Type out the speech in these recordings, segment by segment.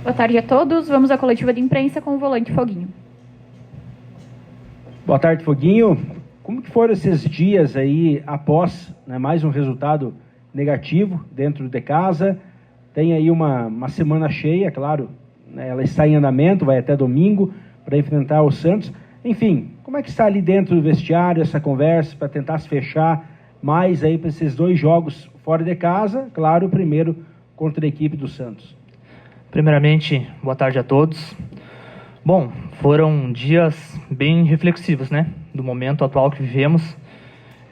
Boa tarde a todos. Vamos à coletiva de imprensa com o volante Foguinho. Boa tarde, Foguinho. Como que foram esses dias aí após, né, mais um resultado negativo dentro de casa? Tem aí uma semana cheia, claro, né, ela está em andamento, vai até domingo para enfrentar o Santos. Enfim, como é que está ali dentro do vestiário essa conversa para tentar se fechar mais aí para esses 2 jogos fora de casa? Claro, o primeiro contra a equipe do Santos. Primeiramente, boa tarde a todos. Bom, foram dias bem reflexivos, né? Do momento atual que vivemos.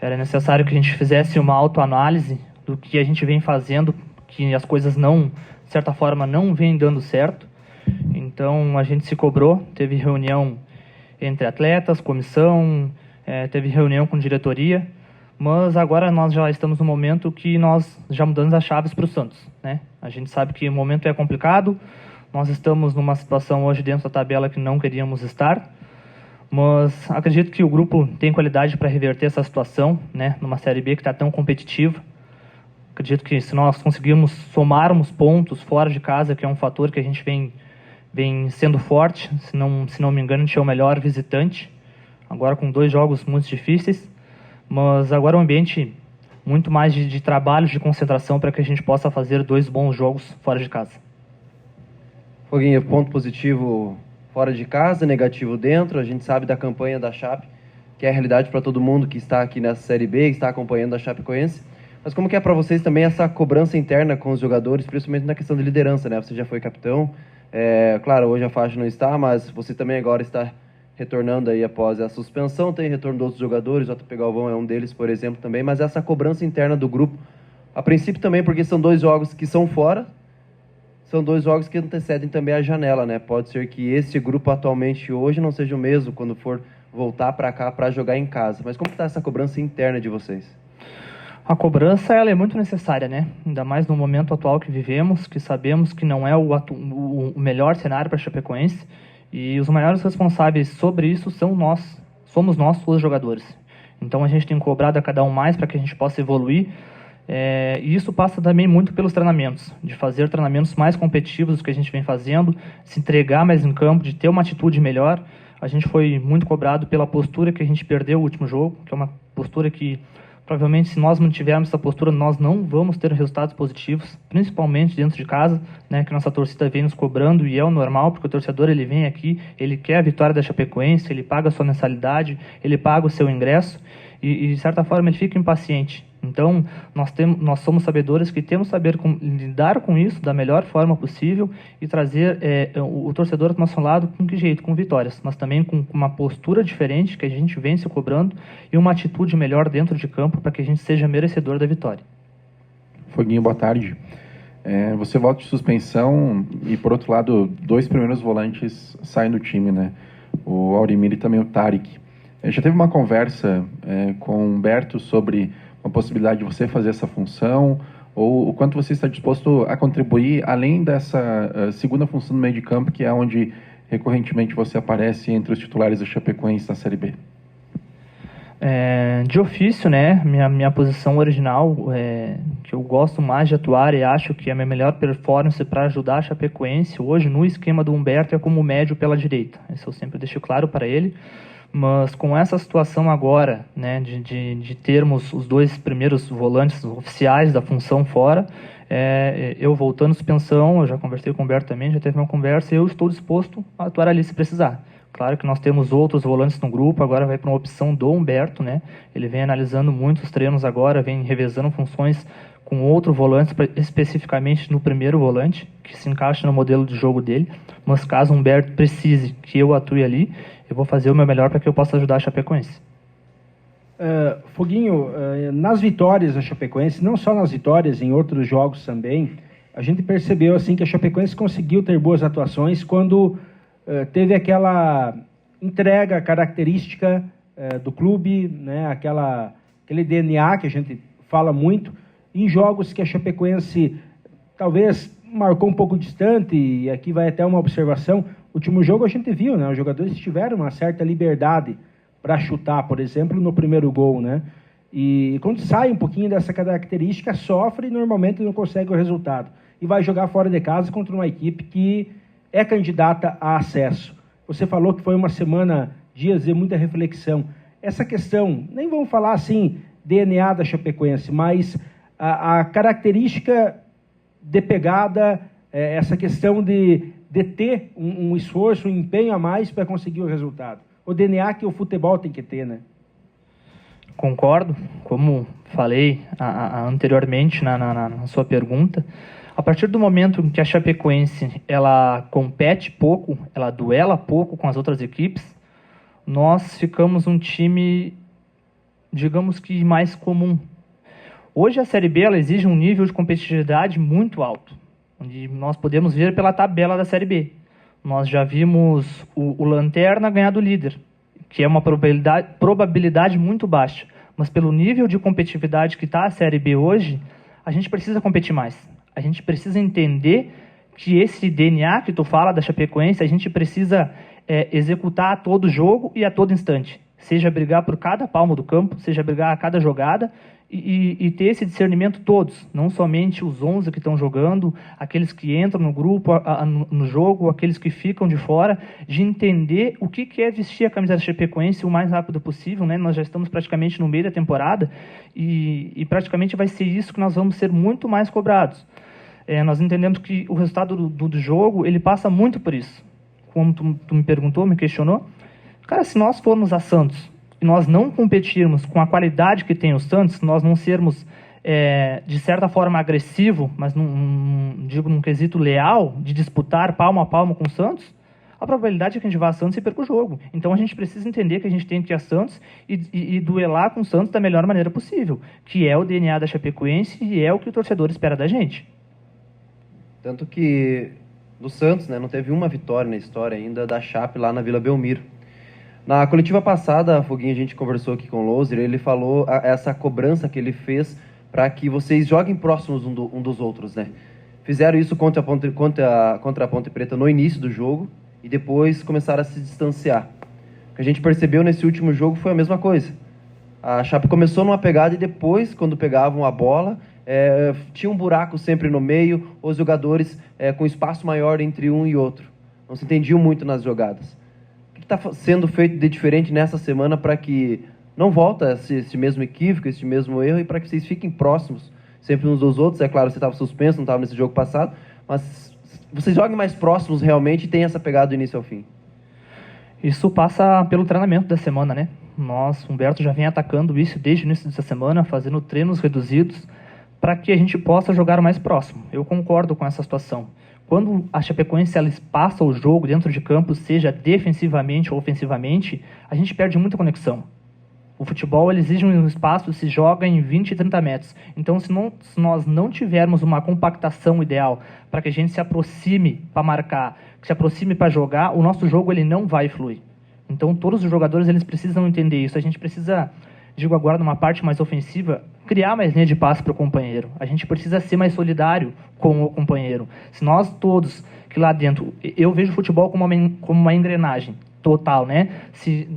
Era necessário que a gente fizesse uma autoanálise do que a gente vem fazendo, que as coisas não, de certa forma, não vêm dando certo. Então, a gente se cobrou, teve reunião entre atletas, comissão, teve reunião com diretoria, mas agora nós já estamos no momento que nós já mudamos as chaves para o Santos, né? A gente sabe que o momento é complicado. Nós estamos numa situação hoje dentro da tabela que não queríamos estar, mas acredito que o grupo tem qualidade para reverter essa situação, né, numa Série B que está tão competitiva. Acredito que se nós conseguirmos somarmos pontos fora de casa, que é um fator que a gente vem sendo forte, se não me engano, a gente é o melhor visitante, agora com 2 jogos muito difíceis, mas agora um ambiente muito mais de trabalho, de concentração, para que a gente possa fazer 2 bons jogos fora de casa. Foguinho, ponto positivo fora de casa, negativo dentro. A gente sabe da campanha da Chape, que é a realidade para todo mundo que está aqui nessa Série B, que está acompanhando a Chapecoense. Mas como que é para vocês também essa cobrança interna com os jogadores, principalmente na questão de liderança, né? Você já foi capitão, claro, hoje a faixa não está, mas você também agora está retornando aí após a suspensão, tem retorno de outros jogadores, o JP Galvão é um deles, por exemplo, também, mas essa cobrança interna do grupo, a princípio também porque são 2 jogos que são fora, são 2 jogos que antecedem também a janela, né? Pode ser que esse grupo atualmente hoje não seja o mesmo quando for voltar para cá para jogar em casa. Mas como está essa cobrança interna de vocês? A cobrança ela é muito necessária, né? Ainda mais no momento atual que vivemos, que sabemos que não é o melhor cenário para a Chapecoense. E os maiores responsáveis sobre isso somos nós, os jogadores. Então a gente tem cobrado a cada um mais para que a gente possa evoluir. E isso passa também muito pelos treinamentos, de fazer treinamentos mais competitivos do que a gente vem fazendo, se entregar mais em campo, de ter uma atitude melhor. A gente foi muito cobrado pela postura que a gente perdeu no último jogo, que é uma postura que, provavelmente, se nós mantivermos essa postura, nós não vamos ter resultados positivos, principalmente dentro de casa, né, que nossa torcida vem nos cobrando, e é o normal, porque o torcedor ele vem aqui, ele quer a vitória da Chapecoense, ele paga a sua mensalidade, ele paga o seu ingresso, e de certa forma ele fica impaciente. Então, nós somos sabedores que temos que saber lidar com isso da melhor forma possível e trazer o torcedor do nosso lado com que jeito? Com vitórias, mas também com uma postura diferente que a gente vem se cobrando e uma atitude melhor dentro de campo para que a gente seja merecedor da vitória. Foguinho, boa tarde. Você volta de suspensão e, por outro lado, 2 primeiros volantes saem do time, né? O Aurimir e também o Tarik. Já teve uma conversa com o Humberto sobre a possibilidade de você fazer essa função, ou o quanto você está disposto a contribuir, além dessa segunda função no meio de campo, que é onde recorrentemente você aparece entre os titulares do Chapecoense na Série B? De ofício, né, minha posição original, que eu gosto mais de atuar e acho que a minha melhor performance para ajudar a Chapecoense, hoje no esquema do Humberto, é como médio pela direita. Isso eu sempre deixo claro para ele. Mas com essa situação agora, né, de termos os 2 primeiros volantes oficiais da função fora, eu voltando à suspensão, eu já conversei com o Humberto também, já teve uma conversa, e eu estou disposto a atuar ali se precisar. Claro que nós temos outros volantes no grupo, agora vai para uma opção do Humberto, né? Ele vem analisando muitos treinos agora, vem revezando funções com outro volante, especificamente no primeiro volante, que se encaixa no modelo de jogo dele. Mas caso o Humberto precise que eu atue ali, eu vou fazer o meu melhor para que eu possa ajudar a Chapecoense. Foguinho, nas vitórias da Chapecoense, não só nas vitórias, em outros jogos também, a gente percebeu assim, que a Chapecoense conseguiu ter boas atuações quando teve aquela entrega característica do clube, né, aquele DNA que a gente fala muito, em jogos que a Chapecoense talvez marcou um pouco distante, e aqui vai até uma observação. O último jogo a gente viu, né, os jogadores tiveram uma certa liberdade para chutar, por exemplo, no primeiro gol, né? E quando sai um pouquinho dessa característica, sofre e normalmente não consegue o resultado. e vai jogar fora de casa contra uma equipe que é candidata a acesso. Você falou que foi uma semana, dias de muita reflexão. Essa questão, nem vamos falar assim, DNA da Chapecoense, mas a característica de pegada, essa questão de ter um esforço, um empenho a mais para conseguir o resultado. O DNA que o futebol tem que ter, né? Concordo, como falei anteriormente na sua pergunta, a partir do momento em que a Chapecoense ela compete pouco, ela duela pouco com as outras equipes, nós ficamos um time, digamos que mais comum. Hoje a Série B ela exige um nível de competitividade muito alto, onde nós podemos ver pela tabela da Série B. Nós já vimos o Lanterna ganhar do líder, que é uma probabilidade muito baixa. Mas pelo nível de competitividade que está a Série B hoje, a gente precisa competir mais. A gente precisa entender que esse DNA que tu fala da Chapecoense, a gente precisa executar a todo jogo e a todo instante. Seja brigar por cada palmo do campo, seja brigar a cada jogada e ter esse discernimento todos, não somente os 11 que estão jogando, aqueles que entram no grupo, no jogo, aqueles que ficam de fora, de entender o que é vestir a camisa da Chapecoense o mais rápido possível, né? Nós já estamos praticamente no meio da temporada e praticamente vai ser isso que nós vamos ser muito mais cobrados. Nós entendemos que o resultado do jogo, ele passa muito por isso. Como tu me perguntou, me questionou, cara, se nós formos a Santos e nós não competirmos com a qualidade que tem o Santos, nós não sermos, de certa forma, agressivo, mas digo num quesito leal, de disputar palmo a palmo com o Santos, a probabilidade é que a gente vá a Santos e perca o jogo. Então a gente precisa entender que a gente tem que ir a Santos e duelar com o Santos da melhor maneira possível, que é o DNA da Chapecoense e é o que o torcedor espera da gente. Tanto que do Santos, né, não teve uma vitória na história ainda da Chape lá na Vila Belmiro. Na coletiva passada, Foguinho, a gente conversou aqui com o Loser, ele falou essa cobrança que ele fez para que vocês joguem próximos um dos outros, né? Fizeram isso contra a Ponte Preta no início do jogo e depois começaram a se distanciar. O que a gente percebeu nesse último jogo foi a mesma coisa. A Chape começou numa pegada e depois, quando pegavam a bola, tinha um buraco sempre no meio, os jogadores com espaço maior entre um e outro. Não se entendiam muito nas jogadas. O que está sendo feito de diferente nessa semana para que não volta esse mesmo equívoco, esse mesmo erro, e para que vocês fiquem próximos sempre uns dos outros? É claro, você estava suspenso, não estava nesse jogo passado, mas vocês joguem mais próximos realmente e tenham essa pegada do início ao fim. Isso passa pelo treinamento da semana, né? Humberto já vem atacando isso desde o início dessa semana, fazendo treinos reduzidos para que a gente possa jogar mais próximo. Eu concordo com essa situação. Quando a Chapecoense ela passa o jogo dentro de campo, seja defensivamente ou ofensivamente, a gente perde muita conexão. O futebol ele exige um espaço, se joga em 20 e 30 metros. Então, se nós não tivermos uma compactação ideal para que a gente se aproxime para marcar, que se aproxime para jogar, o nosso jogo ele não vai fluir. Então, todos os jogadores eles precisam entender isso. A gente precisa, digo agora numa parte mais ofensiva, criar mais linha de passe para o companheiro. A gente precisa ser mais solidário com o companheiro. Se nós todos, que lá dentro, eu vejo o futebol como uma engrenagem total, né? Se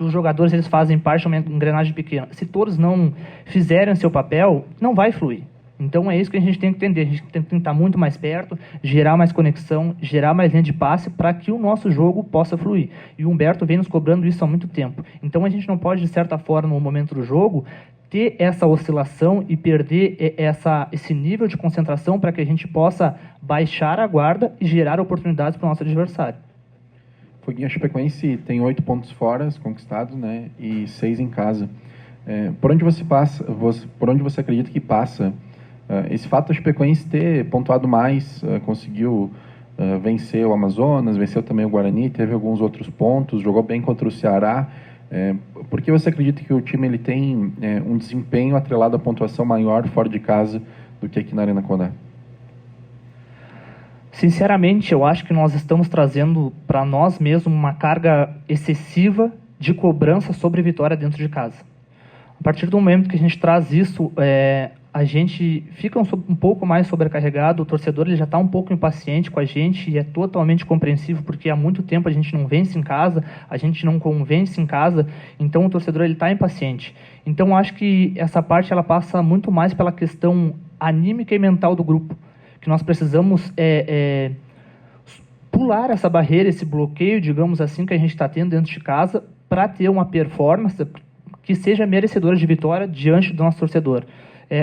os jogadores eles fazem parte de uma engrenagem pequena. Se todos não fizerem seu papel, não vai fluir. Então é isso que a gente tem que entender. A gente tem que estar muito mais perto, gerar mais conexão, gerar mais linha de passe para que o nosso jogo possa fluir. E o Humberto vem nos cobrando isso há muito tempo. Então a gente não pode, de certa forma, no momento do jogo, ter essa oscilação e perder esse nível de concentração para que a gente possa baixar a guarda e gerar oportunidades para o nosso adversário. Foguinho, a Chapecoense tem 8 pontos fora conquistados, né, e 6 em casa. Por onde você acredita que passa esse fato da Chapecoense ter pontuado mais, conseguiu vencer o Amazonas, venceu também o Guarani, teve alguns outros pontos, jogou bem contra o Ceará. Por que você acredita que o time ele tem um desempenho atrelado à pontuação maior fora de casa do que aqui na Arena Condá? Sinceramente, eu acho que nós estamos trazendo para nós mesmos uma carga excessiva de cobrança sobre vitória dentro de casa. A partir do momento que a gente traz isso, a gente fica um pouco mais sobrecarregado, o torcedor ele já está um pouco impaciente com a gente e é totalmente compreensível porque há muito tempo a gente não vence em casa, a gente não convence em casa, então o torcedor está impaciente. Então acho que essa parte ela passa muito mais pela questão anímica e mental do grupo. que nós precisamos pular essa barreira, esse bloqueio, digamos assim, que a gente está tendo dentro de casa, para ter uma performance que seja merecedora de vitória diante do nosso torcedor.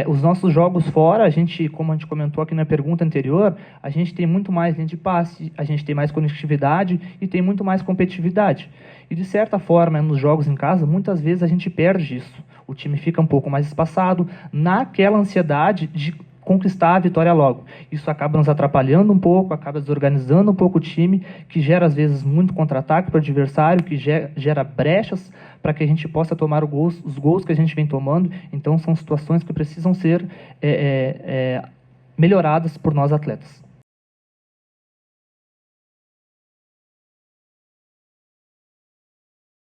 Os nossos jogos fora, como a gente comentou aqui na pergunta anterior, a gente tem muito mais linha de passe, a gente tem mais conectividade e tem muito mais competitividade. E, de certa forma, nos jogos em casa, muitas vezes a gente perde isso. O time fica um pouco mais espaçado naquela ansiedade de conquistar a vitória logo. Isso acaba nos atrapalhando um pouco, acaba desorganizando um pouco o time, que gera, às vezes, muito contra-ataque para o adversário, que gera brechas para que a gente possa tomar os gols que a gente vem tomando. Então, são situações que precisam ser melhoradas por nós atletas.